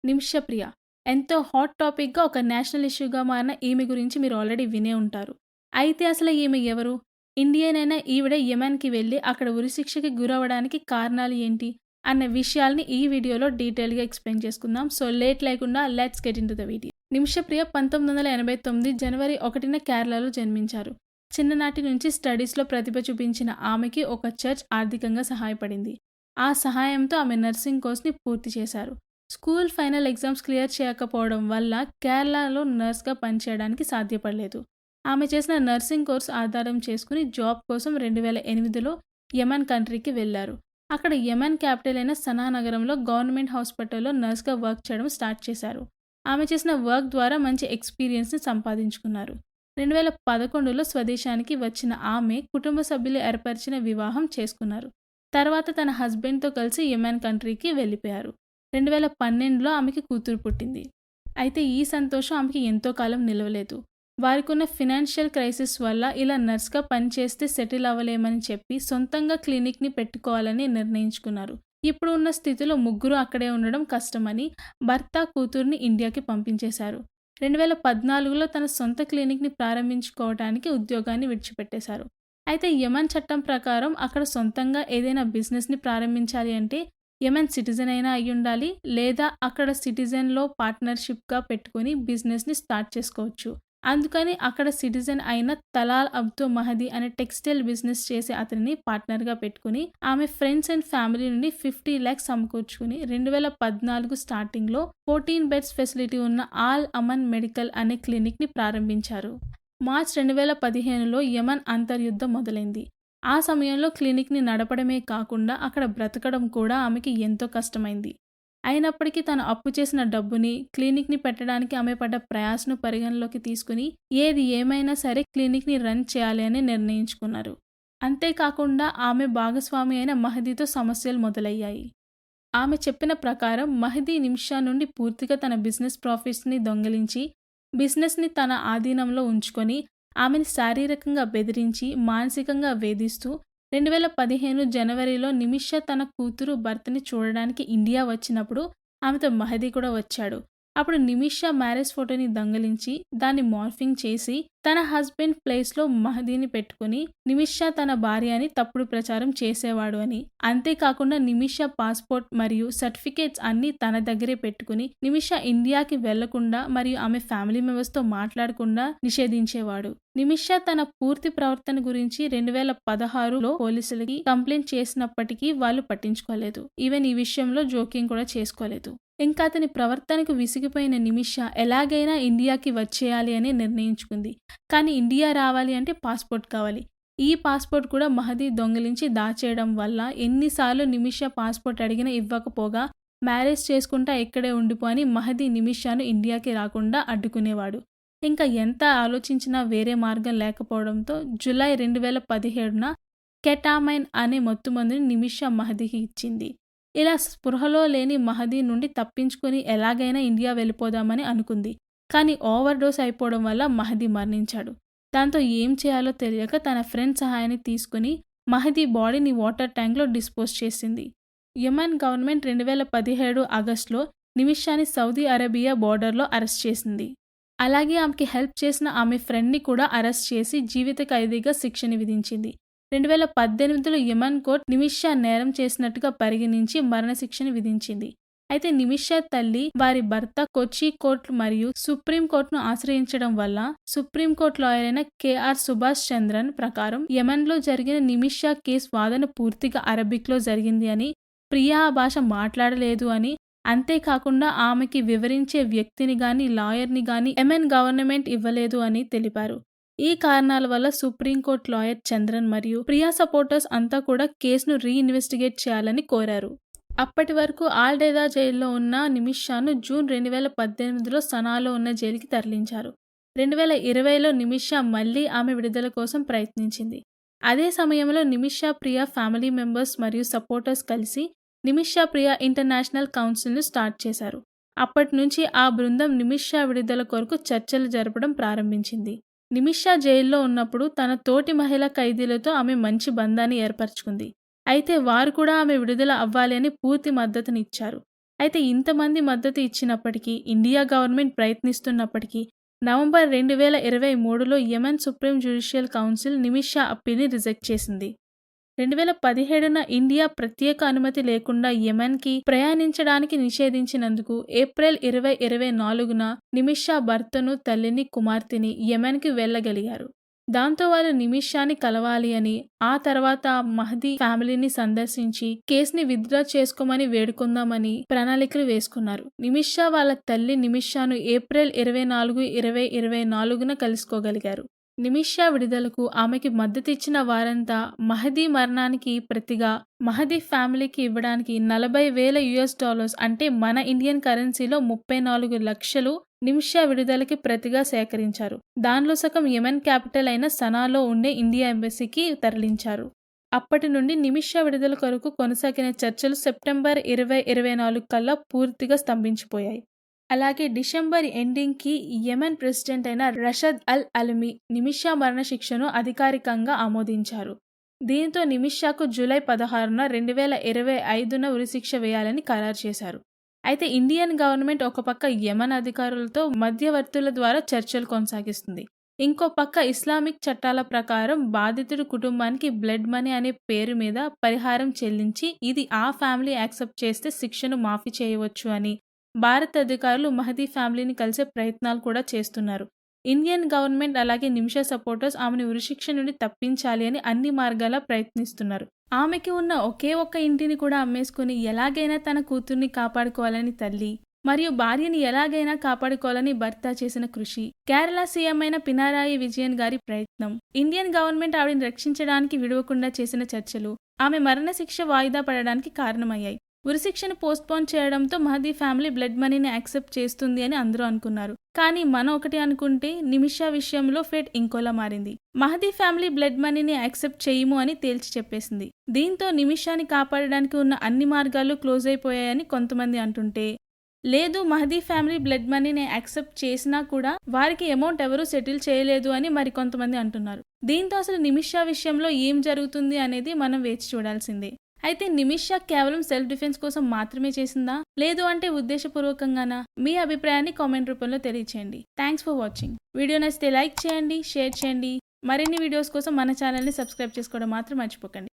నిమిషప్రియ. ఎంతో హాట్ టాపిక్‌గా ఒక నేషనల్ ఇష్యూగా మారిన ఈమె గురించి మీరు ఆల్రెడీ వినే ఉంటారు. అయితే అసలు ఈమె ఎవరు? ఇండియన్ అయిన ఈవిడ యెమెన్‌కి వెళ్లి అక్కడ ఉరిశిక్షకి గురవ్వడానికి కారణాలు ఏంటి? అన్న విషయాల్ని ఈ వీడియోలో డీటెయిల్‌గా ఎక్స్‌ప్లెయిన్ చేసుకుందాం. సో లేట్ లేకుండా let's get into the video. Nimishapriya 1989 జనవరి 1న కేరళలో జన్మించారు. చిన్ననాటి నుంచి స్టడీస్‌లో ప్రతిభ చూపించిన ఆమెకి ఒక చర్చ్ ఆర్థికంగా సహాయపడింది. ఆ సహాయంతో ఆమె నర్సింగ్ కోర్స్‌ని పూర్తి చేశారు. స్కూల్ ఫైనల్ ఎగ్జామ్స్ క్లియర్ చేయకపోవడం వల్ల కేరళలో నర్స్‌గా పనిచేయడానికి సాధ్యపడలేదు. ఆమె చేసిన నర్సింగ్ కోర్స్ ఆధారం చేసుకుని జాబ్ కోసం 2008లో యెమెన్ కంట్రీకి వెళ్లారు. అక్కడ యెమెన్ క్యాపిటల్ అయిన సనా నగరంలో గవర్నమెంట్ హాస్పిటల్‌లో నర్స్‌గా వర్క్ చేయడం స్టార్ట్ చేశారు. ఆమె చేసిన వర్క్ ద్వారా మంచి ఎక్స్‌పీరియన్స్‌ని సంపాదించుకున్నారు. 2011లో స్వదేశానికి వచ్చిన ఆమె కుటుంబ సభ్యులు ఏర్పరిచిన వివాహం చేసుకున్నారు. తర్వాత తన హస్బెండ్‌తో కలిసి యెమెన్ కంట్రీకి వెళ్లిపోయారు. 2012లో ఆమెకి కూతురు పుట్టింది. అయితే ఈ సంతోషం ఆమెకి ఎంతో కాలం నిలవలేదు. వారికున్న ఫినాన్షియల్ క్రైసిస్ వల్ల ఇలా నర్స్‌గా పనిచేస్తే సెటిల్ అవ్వలేమని చెప్పి సొంతంగా క్లినిక్‌ని పెట్టుకోవాలని నిర్ణయించుకున్నారు. ఇప్పుడు ఉన్న స్థితిలో ముగ్గురు అక్కడే ఉండడం కష్టమని భర్త, కూతుర్ని ఇండియాకి పంపించేశారు. 2014లో తన సొంత క్లినిక్‌ని ప్రారంభించుకోవడానికి ఉద్యోగాన్ని విడిచిపెట్టేశారు. అయితే యెమెన్ చట్టం ప్రకారం అక్కడ సొంతంగా ఏదైనా బిజినెస్‌ని ప్రారంభించాలి అంటే యెమెన్ సిటిజన్ అయినా అయ్యుండాలి, లేదా అక్కడ సిటిజన్‌లో పార్ట్నర్‌షిప్‌గా పెట్టుకొని బిజినెస్‌ని స్టార్ట్ చేసుకోవచ్చు. అందుకని అక్కడ సిటిజన్ అయిన తలాల్ అబ్దో మహదీ అనే టెక్స్టైల్ బిజినెస్ చేసే అతనిని పార్ట్నర్‌గా పెట్టుకుని ఆమె ఫ్రెండ్స్ అండ్ ఫ్యామిలీ నుండి 50 lakhs సమకూర్చుకుని 2014 స్టార్టింగ్‌లో 14 బెడ్స్ ఫెసిలిటీ ఉన్న ఆల్ అమన్ మెడికల్ అనే క్లినిక్‌ని ప్రారంభించారు. మార్చ్ 2015లో యెమెన్ అంతర్యుద్ధం మొదలైంది. ఆ సమయంలో క్లినిక్‌ని నడపడమే కాకుండా అక్కడ బ్రతకడం కూడా ఆమెకి ఎంతో కష్టమైంది. అయినప్పటికీ తను అప్పు చేసిన డబ్బుని, క్లినిక్‌ని పెట్టడానికి ఆమె పడ్డ ప్రయాసను పరిగణలోకి తీసుకుని ఏది ఏమైనా సరే క్లినిక్‌ని రన్ చేయాలి అని నిర్ణయించుకున్నారు. అంతేకాకుండా ఆమె భాగస్వామి అయిన మహదీతో సమస్యలు మొదలయ్యాయి. ఆమె చెప్పిన ప్రకారం మహదీ నిమిషా నుండి పూర్తిగా తన బిజినెస్ ప్రాఫిట్స్‌ని దొంగిలించి, బిజినెస్‌ని తన ఆధీనంలో ఉంచుకొని ఆమెని శారీరకంగా బెదిరించి, మానసికంగా వేధిస్తూ 2015 జనవరిలో నిమిషా తన కూతురు, భర్తని చూడడానికి ఇండియా వచ్చినప్పుడు ఆమెతో మహదీ కూడా వచ్చాడు. అప్పుడు నిమిషా మ్యారేజ్ ఫోటోని దొంగిలించి, దాన్ని మార్ఫింగ్ చేసి తన హస్బెండ్ ప్లేస్‌లో మహదీని పెట్టుకుని నిమిషా తన భార్య అని తప్పుడు ప్రచారం చేసేవాడు అని, అంతేకాకుండా నిమిషా పాస్‌పోర్ట్ మరియు సర్టిఫికేట్స్ అన్నీ తన దగ్గరే పెట్టుకుని నిమిషా ఇండియాకి వెళ్లకుండా మరియు ఆమె ఫ్యామిలీ మెంబర్స్‌తో మాట్లాడకుండా నిషేధించేవాడు. నిమిషా తన పూర్తి ప్రవర్తన గురించి 2016లో పోలీసులకి కంప్లైంట్ చేసినప్పటికీ వాళ్ళు పట్టించుకోలేదు. ఈవెన్ ఈ విషయంలో జోక్యం కూడా చేసుకోలేదు. ఇంకా అతని ప్రవర్తనకు విసిగిపోయిన నిమిషా ఎలాగైనా ఇండియాకి వచ్చేయాలి అని నిర్ణయించుకుంది. కానీ ఇండియా రావాలి అంటే పాస్‌పోర్ట్ కావాలి. ఈ పాస్‌పోర్ట్ కూడా మహదీ దొంగిలించి దాచేయడం వల్ల ఎన్నిసార్లు నిమిషా పాస్‌పోర్ట్ అడిగినా ఇవ్వకపోగా మ్యారేజ్ చేసుకుంటా ఇక్కడే ఉండిపో అని మహదీ నిమిషాను ఇండియాకి రాకుండా అడ్డుకునేవాడు. ఇంకా ఎంత ఆలోచించినా వేరే మార్గం లేకపోవడంతో జూలై 2017న కెటామైన్ అనే మత్తుమందుని నిమిషా మహదీకి ఇచ్చింది. ఇలా స్పృహలో లేని మహదీ నుండి తప్పించుకొని ఎలాగైనా ఇండియా వెళ్ళిపోదామని అనుకుంది. కానీ ఓవర్ డోస్ అయిపోవడం వల్ల మహదీ మరణించాడు. దాంతో ఏం చేయాలో తెలియక తన ఫ్రెండ్ సహాయాన్ని తీసుకుని మహదీ బాడీని వాటర్ ట్యాంక్‌లో డిస్పోజ్ చేసింది. యెమెన్ గవర్నమెంట్ 2017 ఆగస్టులో నిమిషాని సౌదీ అరేబియా బోర్డర్‌లో అరెస్ట్ చేసింది. అలాగే ఆమెకి హెల్ప్ చేసిన ఆమె ఫ్రెండ్‌ని కూడా అరెస్ట్ చేసి జీవిత ఖైదీగా శిక్షని విధించింది. 2018లో యెమెన్ కోర్టు నిమిషా నేరం చేసినట్టుగా పరిగణించి మరణశిక్షని విధించింది. అయితే నిమిషా తల్లి, వారి భర్త కొచ్చి కోర్టు మరియు సుప్రీం కోర్టును ఆశ్రయించడం వల్ల సుప్రీం కోర్టు లాయర్ అయిన కేఆర్ సుభాష్ చంద్రన్ ప్రకారం యెమెన్లో జరిగిన నిమిషా కేసు వాదన పూర్తిగా అరబిక్‌లో జరిగింది అని, ప్రియా ఆ భాష మాట్లాడలేదు అని, అంతేకాకుండా ఆమెకి వివరించే వ్యక్తిని గాని, లాయర్‌ని గాని యెమెన్ గవర్నమెంట్ ఇవ్వలేదు అని తెలిపారు. ఈ కారణాల వల్ల సుప్రీంకోర్టు లాయర్ చంద్రన్ మరియు ప్రియా సపోర్టర్స్ అంతా కూడా కేసును రీఇన్వెస్టిగేట్ చేయాలని కోరారు. అప్పటి వరకు ఆల్-డెదా జైల్లో ఉన్న నిమిషాను జూన్ 2018లో సనాలో ఉన్న జైలుకి తరలించారు. 2020లో నిమిషా మళ్లీ ఆమె విడుదల కోసం ప్రయత్నించింది. అదే సమయంలో నిమిషా ప్రియా ఫ్యామిలీ మెంబర్స్ మరియు సపోర్టర్స్ కలిసి నిమిషా ప్రియా ఇంటర్నేషనల్ కౌన్సిల్‌ను స్టార్ట్ చేశారు. అప్పటి నుంచి ఆ బృందం నిమిషా విడుదల కొరకు చర్చలు జరపడం ప్రారంభించింది. నిమిషా జైల్లో ఉన్నప్పుడు తన తోటి మహిళా ఖైదీలతో ఆమె మంచి బంధాన్ని ఏర్పరచుకుంది. అయితే వారు కూడా ఆమె విడుదల అవ్వాలి అని పూర్తి మద్దతునిచ్చారు. అయితే ఇంతమంది మద్దతు ఇచ్చినప్పటికీ, ఇండియా గవర్నమెంట్ ప్రయత్నిస్తున్నప్పటికీ, నవంబర్ 2023లో Yemen supreme judicial council Nimisha అప్పీల్ని రిజెక్ట్ చేసింది. 2017న ఇండియా ప్రత్యేక అనుమతి లేకుండా యెమెన్కి ప్రయాణించడానికి నిషేధించినందుకు ఏప్రిల్ 2024న నిమిషా భర్తను, తల్లిని, కుమార్తెని యెమెన్కి వెళ్లగలిగారు. దాంతో వాళ్ళు నిమిషాని కలవాలి అని, ఆ తర్వాత మహదీ ఫ్యామిలీని సందర్శించి కేసుని విత్డ్రా చేసుకోమని వేడుకుందామని ప్రణాళికలు వేసుకున్నారు. నిమిషా వాళ్ళ తల్లి నిమిషాను ఏప్రిల్ 24, 2024న కలుసుకోగలిగారు. నిమిషా విడుదలకు ఆమెకి మద్దతిచ్చిన వారంతా మహదీ మరణానికి ప్రతిగా మహదీ ఫ్యామిలీకి ఇవ్వడానికి $40,000 అంటే మన ఇండియన్ కరెన్సీలో 34 లక్షలు నిమిషా విడుదలకి ప్రతిగా సేకరించారు. దానిలో సగం యెమెన్ క్యాపిటల్ అయిన సనాలో ఉండే ఇండియా ఎంబసీకి తరలించారు. అప్పటి నుండి నిమిషా విడుదల కొరకు కొనసాగిన చర్చలు సెప్టెంబర్ 2024 కల్లా పూర్తిగా స్తంభించిపోయాయి. అలాగే డిసెంబర్ ఎండింగ్కి యెమెన్ ప్రెసిడెంట్ అయిన రషద్ అల్ అల్మి నిమిషా మరణశిక్షను అధికారికంగా ఆమోదించారు. దీంతో నిమిషాకు జూలై 16న 2025న ఉరిశిక్ష వేయాలని ఖరారు చేశారు. అయితే ఇండియన్ గవర్నమెంట్ ఒక పక్క యెమెన్ అధికారులతో మధ్యవర్తుల ద్వారా చర్చలు కొనసాగిస్తుంది. ఇంకో పక్క ఇస్లామిక్ చట్టాల ప్రకారం బాధితుడి కుటుంబానికి బ్లడ్ మనీ అనే పేరు మీద పరిహారం చెల్లించి ఇది ఆ ఫ్యామిలీ యాక్సెప్ట్ చేస్తే శిక్షను మాఫీ చేయవచ్చు అని భారత అధికారులు మహదీ ఫ్యామిలీని కలిసే ప్రయత్నాలు కూడా చేస్తున్నారు. ఇండియన్ గవర్నమెంట్ అలాగే నిమిషా సపోర్టర్స్ ఆమెను ఉరిశిక్ష నుండి తప్పించాలి అని అన్ని మార్గాలా ప్రయత్నిస్తున్నారు. ఆమెకి ఉన్న ఒకే ఒక్క ఇంటిని కూడా అమ్మేసుకుని ఎలాగైనా తన కూతుర్ని కాపాడుకోవాలని తల్లి మరియు భార్యని ఎలాగైనా కాపాడుకోవాలని భర్త చేసిన కృషి, కేరళ సీఎం అయిన పినరాయి విజయన్ గారి ప్రయత్నం, ఇండియన్ గవర్నమెంట్ ఆవిడని రక్షించడానికి విడవకుండా చేసిన చర్చలు ఆమె మరణశిక్ష వాయిదా పడడానికి కారణమయ్యాయి. ఉరిశిక్షను పోస్ట్పోన్ చేయడంతో మహదీ ఫ్యామిలీ బ్లడ్ మనీని యాక్సెప్ట్ చేస్తుంది అని అందరూ అనుకున్నారు. కానీ మనం ఒకటి అనుకుంటే నిమిషా విషయంలో ఫేట్ ఇంకోలా మారింది. మహదీ ఫ్యామిలీ బ్లడ్ మనీని యాక్సెప్ట్ చేయము అని తేల్చి చెప్పేసింది. దీంతో నిమిషాని కాపాడడానికి ఉన్న అన్ని మార్గాలు క్లోజ్ అయిపోయాయని కొంతమంది అంటుంటే, లేదు మహదీ ఫ్యామిలీ బ్లడ్ మనీని యాక్సెప్ట్ చేసినా కూడా వారికి అమౌంట్ ఎవరూ సెటిల్ చేయలేదు అని మరికొంతమంది అంటున్నారు. దీంతో అసలు నిమిషా విషయంలో ఏం జరుగుతుంది అనేది మనం వేచి చూడాల్సిందే. అయితే నిమిషా కేవలం సెల్ఫ్ డిఫెన్స్ కోసం మాత్రమే చేసిందా, లేదు అంటే ఉద్దేశపూర్వకంగానా? మీ అభిప్రాయాన్ని కామెంట్ రూపంలో తెలియచేయండి. Thanks for watching. వీడియో నచ్చితే లైక్ చేయండి, షేర్ చేయండి. మరిన్ని వీడియోస్ కోసం మన ఛానల్ని సబ్స్క్రైబ్ చేసుకోవడం మాత్రం మర్చిపోకండి.